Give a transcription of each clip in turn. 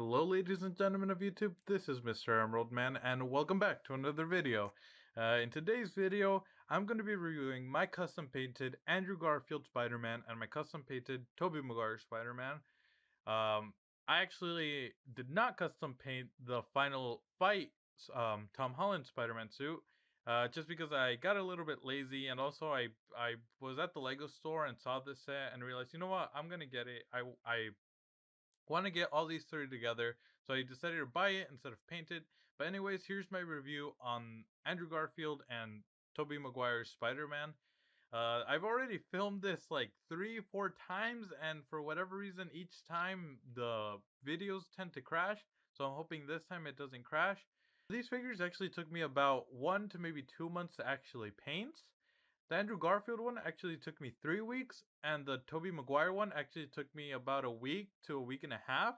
Hello, ladies and gentlemen of YouTube. This is Mr. Emerald Man, and welcome back to another video. In today's video, I'm going to be reviewing my custom painted Andrew Garfield Spider-Man and my custom painted Tobey Maguire Spider-Man. I actually did not custom paint the final fight Tom Holland Spider-Man suit, just because I got a little bit lazy, and also I was at the Lego store and saw this set and realized, you know what, I'm gonna get it. I want to get all these three together, so I decided to buy it instead of paint it. But anyways, here's my review on Andrew Garfield and Tobey Maguire's Spider-Man. I've already filmed this like 3 4 times, and for whatever reason each time the videos tend to crash, so I'm hoping this time it doesn't crash. These figures actually took me about 1 to maybe 2 months to actually paint. The Andrew Garfield one actually took me 3 weeks, and the Tobey Maguire one actually took me about a week to a week and a half.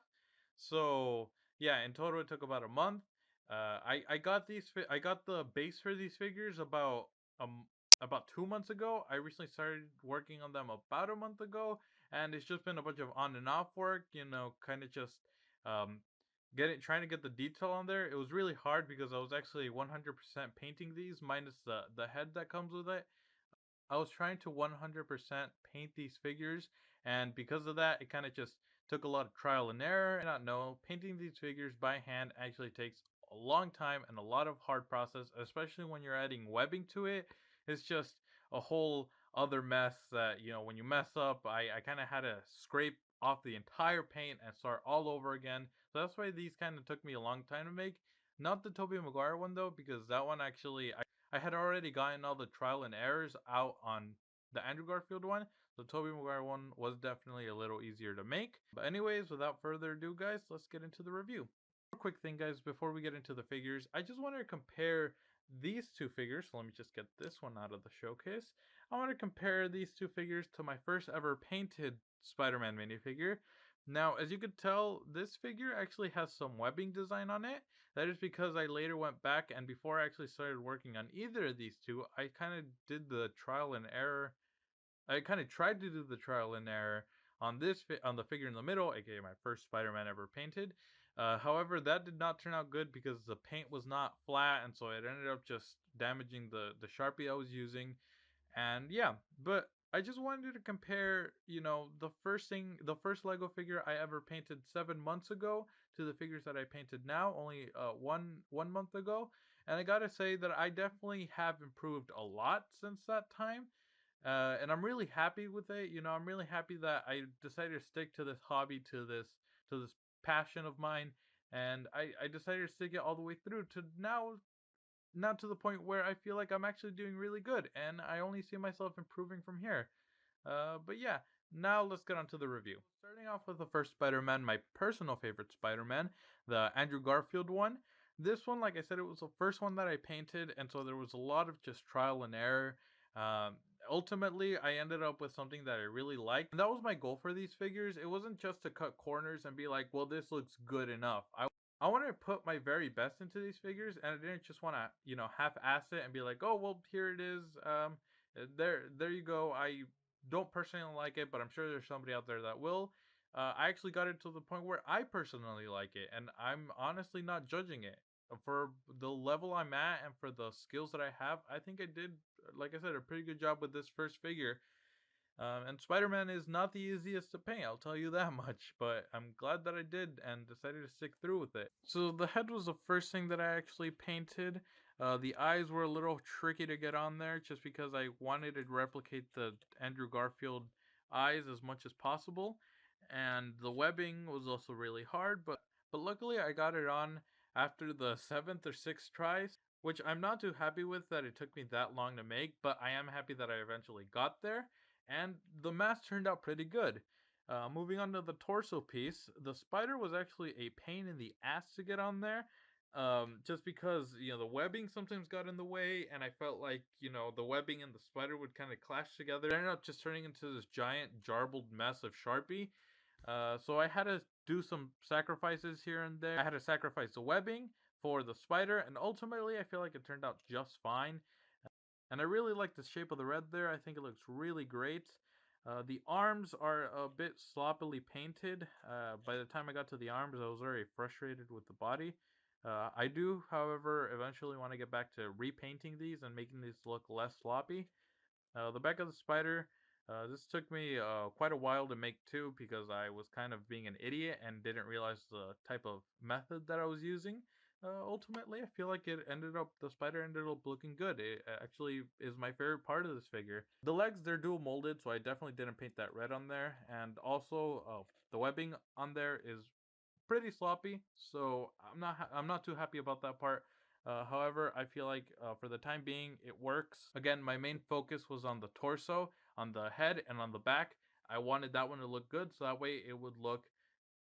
So yeah, in total it took about a month. I got I got the base for these figures um about 2 months ago. I recently started working on them about a month ago, and it's just been a bunch of on and off work. Kind of just um trying to get the detail on there. It was really hard because I was actually 100% painting these minus the head that comes with it. I was trying to 100% paint these figures, and because of that, it kind of just took a lot of trial and error. And I don't know, painting these figures by hand actually takes a long time and a lot of hard process, especially when you're adding webbing to it. It's just a whole other mess that, when you mess up, I kind of had to scrape off the entire paint and start all over again. So that's why these kind of took me a long time to make. Not the Tobey Maguire one though, because that one actually I had already gotten all the trial and errors out on the Andrew Garfield one. The Tobey Maguire one was definitely a little easier to make. But anyways, without further ado, guys, let's get into the review. Quick thing, guys, before we get into the figures, I just want to compare these two figures. So let me just get this one out of the showcase. I want to compare these two figures to my first ever painted Spider-Man minifigure. Now, as you could tell, this figure actually has some webbing design on it. That is because I later went back, and before I actually started working on either of these two, I kind of did the trial and error. I kind of tried to do the trial and error on on the figure in the middle, aka my first Spider-Man ever painted. However, that did not turn out good because the paint was not flat, and so it ended up just damaging the Sharpie I was using. And yeah, but I just wanted to compare, the first Lego figure I ever painted 7 months ago to the figures that I painted now, only one month ago. And I gotta say that I definitely have improved a lot since that time. And I'm really happy with it. I'm really happy that I decided to stick to this hobby, to this passion of mine, and I decided to stick it all the way through to now to the point where I feel like I'm actually doing really good, and I only see myself improving from here. But yeah, now let's get on to the review. Starting off with the first Spider-Man, my personal favorite Spider-Man, the Andrew Garfield one. This one, like I said, it was the first one that I painted, and so there was a lot of just trial and error. Um, Ultimately, I ended up with something that I really liked. And that was my goal for these figures. It wasn't just to cut corners and be like, well, this looks good enough. I wanted to put my very best into these figures, and I didn't just want to, half-ass it and be like, oh, well, here it is. There you go. I don't personally like it, but I'm sure there's somebody out there that will. I actually got it to the point where I personally like it, and I'm honestly not judging it. For the level I'm at and for the skills that I have, I think I did, like I said, a pretty good job with this first figure. And Spider-Man is not the easiest to paint, I'll tell you that much, but I'm glad that I did and decided to stick through with it. So the head was the first thing that I actually painted. The eyes were a little tricky to get on there just because I wanted to replicate the Andrew Garfield eyes as much as possible. And the webbing was also really hard, but luckily I got it on after the 7th or 6th tries, which I'm not too happy with that it took me that long to make, but I am happy that I eventually got there, and the mask turned out pretty good. Moving on to the torso piece, the spider was actually a pain in the ass to get on there. Just because the webbing sometimes got in the way, and I felt like the webbing and the spider would kind of clash together. It ended up just turning into this giant jarbled mess of Sharpie. So I had to do some sacrifices here and there. I had to sacrifice the webbing for the spider, and ultimately I feel like it turned out just fine. And I really like the shape of the red there. I think it looks really great. The arms are a bit sloppily painted. By the time I got to the arms, I was very frustrated with the body. I do, however, eventually want to get back to repainting these and making these look less sloppy. The back of the spider, this took me quite a while to make too because I was kind of being an idiot and didn't realize the type of method that I was using. Ultimately, I feel like the spider ended up looking good. It actually is my favorite part of this figure. The legs, they're dual molded, so I definitely didn't paint that red on there. And also, the webbing on there is pretty sloppy, so I'm not too happy about that part. However, I feel like for the time being, it works. Again, my main focus was on the torso, on the head, and on the back. I wanted that one to look good, so that way it would look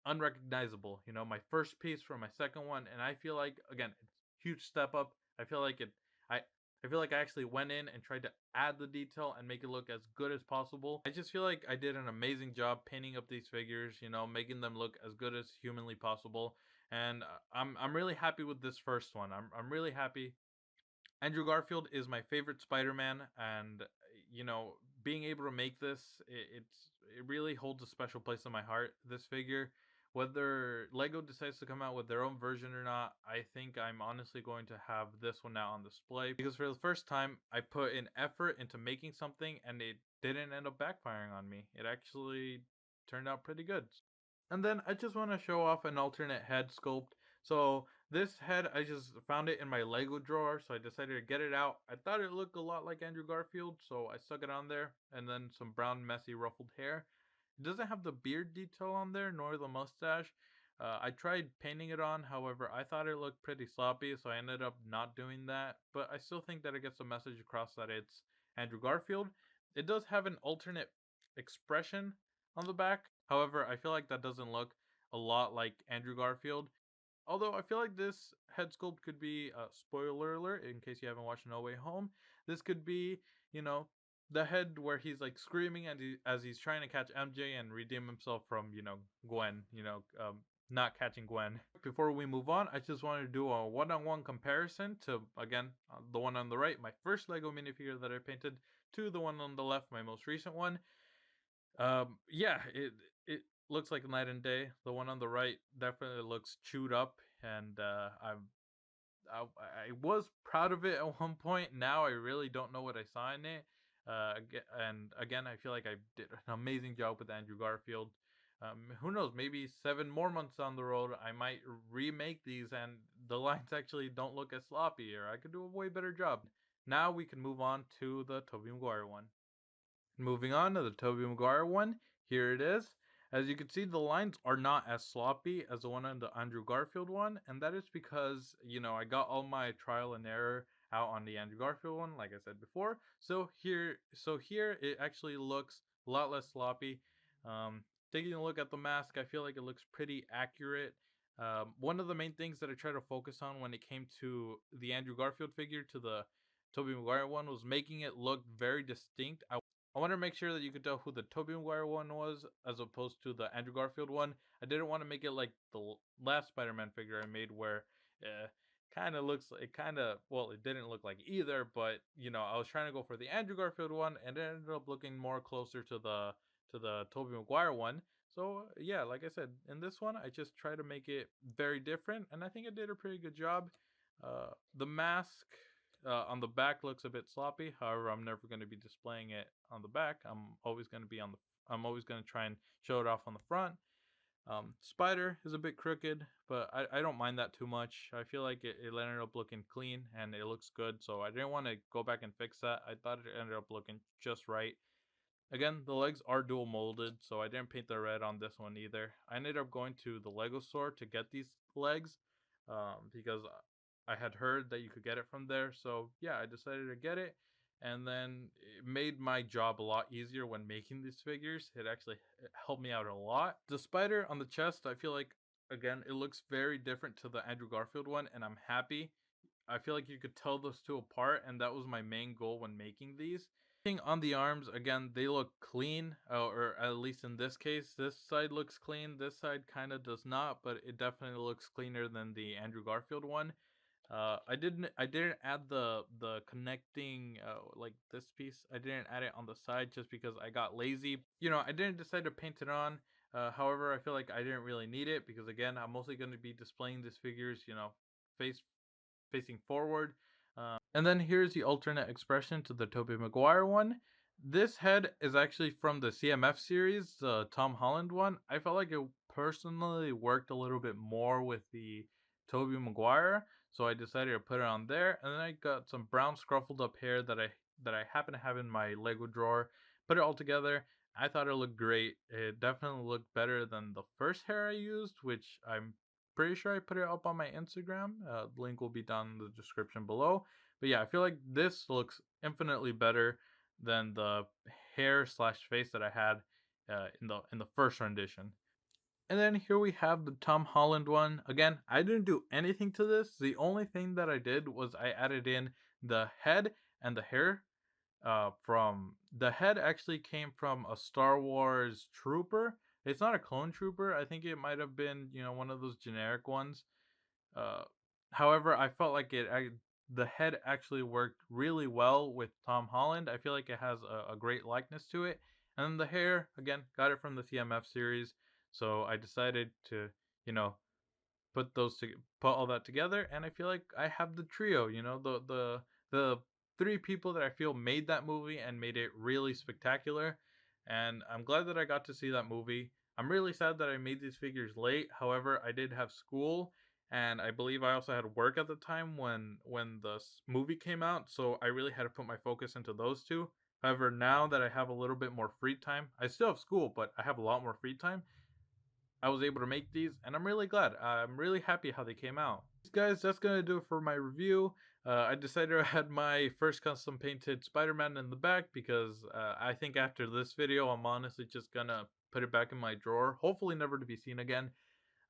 unrecognizable. You know, my first piece from my second one, and I feel like again, it's a huge step up. I feel like it. I I feel like I actually went in and tried to add the detail and make it look as good as possible. I just feel like I did an amazing job painting up these figures, you know, making them look as good as humanly possible. And I'm really happy with this first one. I'm really happy. Andrew Garfield is my favorite Spider-Man, and you know, being able to make this, it really holds a special place in my heart. This figure, whether Lego decides to come out with their own version or not, I think I'm honestly going to have this one out on display because for the first time, I put an effort into making something, and it didn't end up backfiring on me. It actually turned out pretty good. And then I just want to show off an alternate head sculpt. So this head, I just found it in my Lego drawer, so I decided to get it out. I thought it looked a lot like Andrew Garfield, so I stuck it on there, and then some brown, messy, ruffled hair. It doesn't have the beard detail on there, nor the mustache. I tried painting it on, however, I thought it looked pretty sloppy, so I ended up not doing that. But I still think that it gets the message across that it's Andrew Garfield. It does have an alternate expression on the back. However, I feel like that doesn't look a lot like Andrew Garfield. Although I feel like this head sculpt could be a spoiler alert in case you haven't watched No Way Home. This could be, you know, the head where he's like screaming as he's trying to catch MJ and redeem himself from, you know, Gwen, not catching Gwen. Before we move on, I just wanted to do a one-on-one comparison to, again, the one on the right, my first Lego minifigure that I painted, to the one on the left, my most recent one. Yeah, it looks like night and day. The one on the right definitely looks chewed up, and I was proud of it at one point. Now I really don't know what I saw in it. And again, I feel like I did an amazing job with Andrew Garfield. Who knows? Maybe 7 more months down the road, I might remake these, and the lines actually don't look as sloppy, or I could do a way better job. Now we can move on to the Tobey Maguire one. Moving on to the Tobey Maguire one, here it is. As you can see, the lines are not as sloppy as the one on the Andrew Garfield one, and that is because, you know, I got all my trial and error out on the Andrew Garfield one, like I said before. So here it actually looks a lot less sloppy. Taking a look at the mask, I feel like it looks pretty accurate. One of the main things that I try to focus on when it came to the Andrew Garfield figure to the Tobey Maguire one was making it look very distinct. I want to make sure that you could tell who the Tobey Maguire one was as opposed to the Andrew Garfield one. I didn't want to make it like the last Spider-Man figure I made where kind of looks it kind of well it didn't look like either, but you know, I was trying to go for the Andrew Garfield one and it ended up looking more closer to the Tobey Maguire one. So yeah, like I said, in this one I just try to make it very different and I think I did a pretty good job. The mask on the back looks a bit sloppy. However, I'm never going to be displaying it on the back. I'm always going to try and show it off on the front. Spider is a bit crooked, but I don't mind that too much. I feel like it ended up looking clean and it looks good, so I didn't want to go back and fix that. I thought it ended up looking just right. Again, the legs are dual molded, so I didn't paint the red on this one either. I ended up going to the Lego store to get these legs because I had heard that you could get it from there. So yeah, I decided to get it, and then it made my job a lot easier when making these figures. It helped me out a lot. The spider on the chest, I feel like again it looks very different to the Andrew Garfield one, and I'm happy. I feel like you could tell those two apart, and that was my main goal when making these. On the arms, again, they look clean, or at least in this case, this side looks clean. This side kind of does not, but it definitely looks cleaner than the Andrew Garfield one. I didn't add the connecting like this piece. I didn't add it on the side just because I got lazy. I didn't decide to paint it on. However, I feel like I didn't really need it because again, I'm mostly going to be displaying these figures, face facing forward. And then here's the alternate expression to the Tobey Maguire one. This head is actually from the CMF series, the Tom Holland one. I felt like it personally worked a little bit more with the Tobey Maguire, so I decided to put it on there. And then I got some brown scruffled up hair that I happen to have in my Lego drawer. Put it all together. I thought it looked great. It definitely looked better than the first hair I used, which I'm pretty sure I put it up on my Instagram. Link will be down in the description below. But yeah, I feel like this looks infinitely better than the hair slash face that I had in the first rendition. And then here we have the Tom Holland one. Again, I didn't do anything to this. The only thing that I did was I added in the head and the hair. From the head actually came from a Star Wars trooper. It's not a clone trooper. I think it might have been one of those generic ones. uh, However, I felt like the head actually worked really well with Tom Holland. I feel like it has a great likeness to it. And then the hair, again, got it from the CMF series. So I decided to, you know, put all that together, and I feel like I have the trio. The three people that I feel made that movie and made it really spectacular. And I'm glad that I got to see that movie. I'm really sad that I made these figures late. However, I did have school, and I believe I also had work at the time when the movie came out. So I really had to put my focus into those two. However, now that I have a little bit more free time, I still have school, but I have a lot more free time. I was able to make these, and I'm really glad. I'm really happy how they came out. Guys, that's gonna do it for my review. I decided I had my first custom painted Spider-Man in the back because I think after this video, I'm honestly just gonna put it back in my drawer. Hopefully, never to be seen again.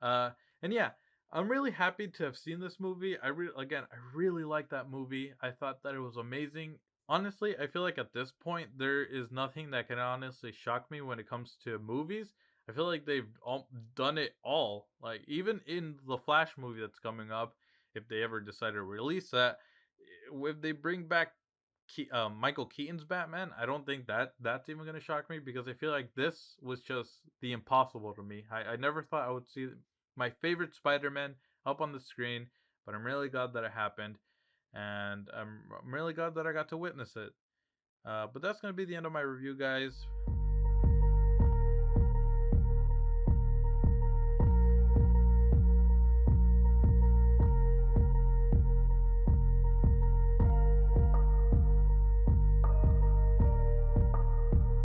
Uh, and yeah, I'm really happy to have seen this movie. I really like that movie. I thought that it was amazing. Honestly, I feel like at this point there is nothing that can honestly shock me when it comes to movies. I feel like they've done it all. Like even in the Flash movie that's coming up, if they ever decide to release that, if they bring back Michael Keaton's Batman, I don't think that's even gonna shock me because I feel like this was just the impossible to me. I never thought I would see my favorite Spider-Man up on the screen, but I'm really glad that it happened, and I'm really glad that I got to witness it. But that's gonna be the end of my review, guys.